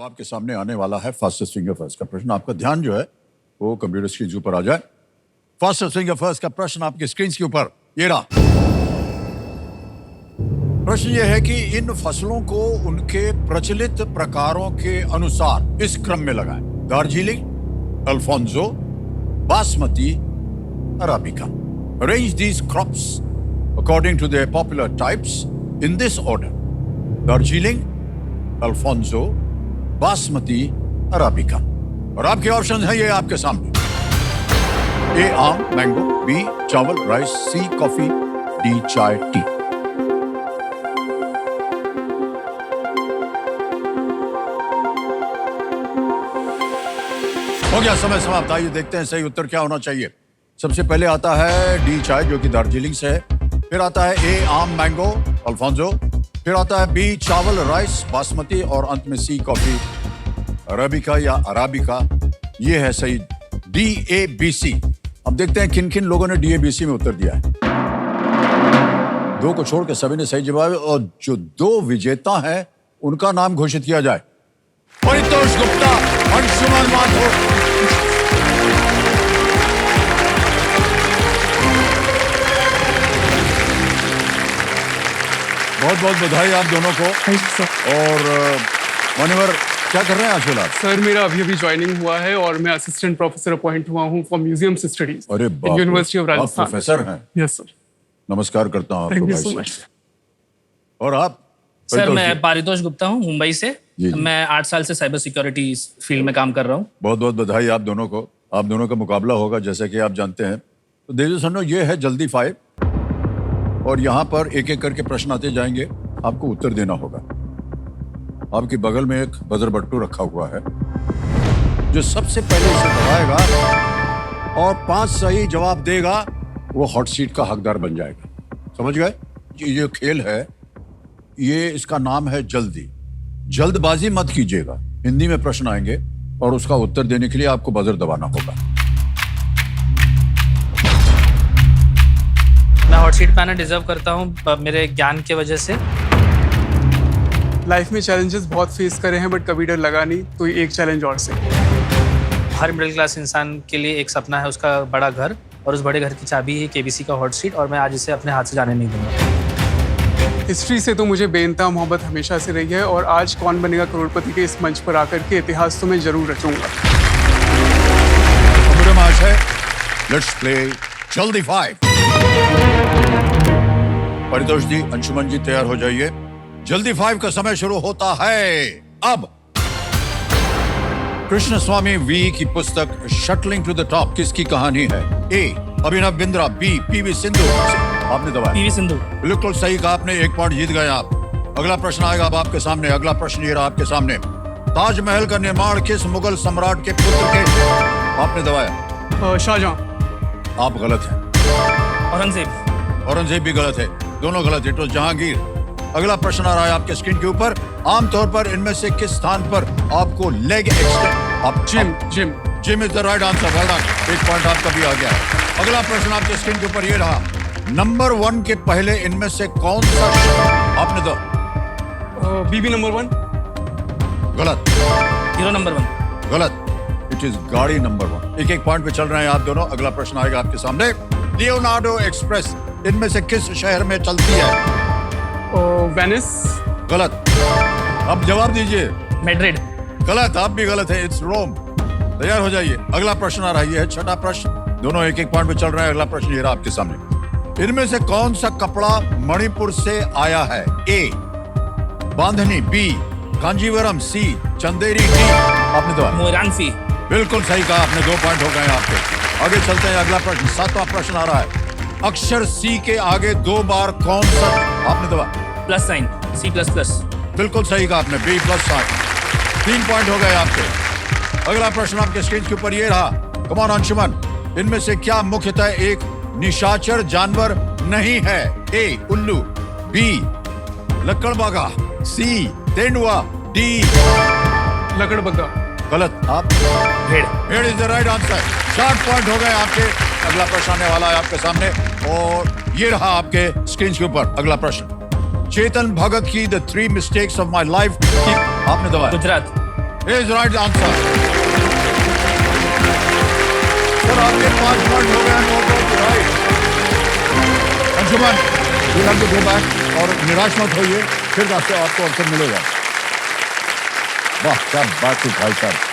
अब आपके सामने आने वाला है फास्टेस्ट फिंगर फर्स्ट का प्रश्न। आपका ध्यान जो है वो कंप्यूटर स्क्रीन के ऊपर आ जाए। फास्टेस्ट फिंगर फर्स्ट का प्रश्न आपके स्क्रीन के ऊपर ये रहा। प्रश्न ये है कि इन फसलों को उनके प्रचलित प्रकारों के अनुसार इस क्रम में लगाएं: Darjeeling, Alfonso, basmati, arabica. Arrange these crops according to their popular types in this order: Darjeeling, Alfonso, basmati, arabica. और आपके ऑप्शन है ये आपके सामने: ए आम, मैंगो, बी चावल, राइस, सी कॉफी, डी चाय, टी। हो गया समय समाप्त। आइए देखते हैं सही उत्तर क्या होना चाहिए। सबसे पहले आता है डी चाय जो कि दार्जिलिंग से है, फिर आता है ए आम, मैंगो, अल्फोंसो, फिर आता है बी चावल, राइस, बासमती और अंत में सी कॉफी, अरेबिका या अराबिका। ये है सही DABC। अब देखते हैं किन किन लोगों ने DABC में उत्तर दिया है। दो को छोड़ के सभी ने सही जवाब, और जो दो विजेता हैं उनका नाम घोषित किया जाए: परितोष गुप्ता, अंशुमन माथुर। बहुत बहुत बधाई आप दोनों को। और मान्यवर क्या कर रहे हैं आजकल आप? सर मेरा अभी ज्वाइनिंग हुआ है और मैं असिस्टेंट प्रोफेसर अपॉइंट हुआ हूँ for museum studies university of Rajasthan. Professor हैं? Yes sir. नमस्कार करता हूँ थैंक यू आपको। So much. और आप? सर मैं पारितोष गुप्ता हूँ मुंबई से। जी। मैं 8 साल से साइबर सिक्योरिटी फील्ड में काम कर रहा हूँ। बहुत बहुत बधाई आप दोनों को। आप दोनों का मुकाबला होगा जैसे कि आप जानते हैं। तो देजो सन्नो, ये है जल्दी 5 और यहाँ पर एक एक करके प्रश्न आते जाएंगे, आपको उत्तर देना होगा। आपके बगल में एक बजर बट्टू रखा हुआ है, जो सबसे पहले इसे दबाएगा और 5 सही जवाब देगा वो हॉट सीट का हकदार बन जाएगा। समझ गए? ये जो खेल है ये इसका नाम है जल्दी। जल्दबाजी मत कीजिएगा। हिंदी में प्रश्न आएंगे और उसका उत्तर देने के लिए आपको बजर दबाना होगा। मैं हॉट सीट पाना डिजर्व करता हूँ मेरे ज्ञान की वजह से। लाइफ में चैलेंजेस बहुत फेस करे हैं बट कभी डर लगा नहीं, तो एक चैलेंज और से। हर मिडिल क्लास इंसान के लिए एक सपना है उसका बड़ा घर, और उस बड़े घर की चाबी है KBC का हॉट सीट, और मैं आज इसे अपने हाथ से जाने नहीं दूंगा। हिस्ट्री से तो मुझे बेनता मोहब्बत हमेशा से रही है और आज कौन बनेगा करोड़पति के इस मंच पर आकर के इतिहास तो मैं जरूर रचूंगा। लेट्स प्ले जल्दी 5। परितोष जी, अंशुमन जी तैयार हो जाइए। जल्दी 5 का समय शुरू होता है अब। कृष्ण स्वामी वी की पुस्तक शटलिंग टू द टॉप किसकी कहानी है? ए अभिनव बिंद्रा, बी PV सिंधु। आपने दबाया PV सिंधु। बिल्कुल सही कहा आपने, 1 पॉइंट जीत गए आप। अगला प्रश्न आएगा अब आपके सामने। अगला प्रश्न ये रहा आपके सामने: ताजमहल का निर्माण किस मुगल सम्राट के पुत्र के? आपने दबाया शाहजहां। आप गलत हैं। औरंगजेब। औरंगजेब भी गलत है, दोनों गलत। It was Jahangir. अगला प्रश्न आ रहा है आपके स्क्रीन के ऊपर: आमतौर पर इनमें से किस स्थान पर आपको लेग एक्सटेंड? आप gym is the right answer. Well done. 1 point आपका भी आ गया है। अगला प्रश्न आपके स्क्रीन के ऊपर ये रहा: नंबर 1 के पहले इनमें से कौन सा? आपने तो BB नंबर 1। गलत। Hero number 1। गलत। इट इज गाड़ी नंबर 1। एक पॉइंट पे चल रहे हैं आप दोनों। अगला प्रश्न आएगा आपके सामने: लियोनार्डो एक्सप्रेस इनमें से किस शहर में चलती है? वेनिस। गलत। अब जवाब दीजिए। मैड्रिड। गलत। आप भी गलत है, इट्स रोम। तैयार हो जाइए। अगला प्रश्न आ रहा है, ये है 6ठा प्रश्न। दोनों एक पॉइंट पे चल रहे हैं। अगला प्रश्न ये रहा आपके सामने: इनमें से कौन सा कपड़ा मणिपुर से आया है? ए बांधनी, बी कांजीवरम, सी चंदेरी, डी। आपने दबाया मोइरांगफी। बिल्कुल सही कहा आपने। 2 पॉइंट हो गए आपके। आगे चलते हैं। अगला प्रश्न 7वां प्रश्न आ रहा है: अक्षर C के आगे 2 बार कौन सा? आपने दबाया प्लस साइन, C++। बिल्कुल सही कहा आपने, B प्लस साइन। 3 पॉइंट हो गए आपके। अगला प्रश्न आपके स्क्रीन के ऊपर ये रहा: कम ऑन अंशुमन, इनमें से क्या मुख्यतः एक निशाचर जानवर नहीं है? ए उल्लू, बी लकड़बग्गा, सी तेंदुआ, डी लकड़बग्गा। गलत। आप भेड़। भेड़ is the right answer. 4 point हो गए आपके। अगला प्रश्न आने वाला है आपके सामने और ये रहा आपके स्क्रीन के ऊपर अगला प्रश्न: चेतन भगत की the 3 mistakes of my life. आपने दबाया Gujarat. Is right answer. Sir आपके 5 पॉइंट हो गए। No right. Anshuman you have to go back और निराश मत होइए, फिर आपको अवसर मिलेगा। वाह क्या बात है भाई साहब।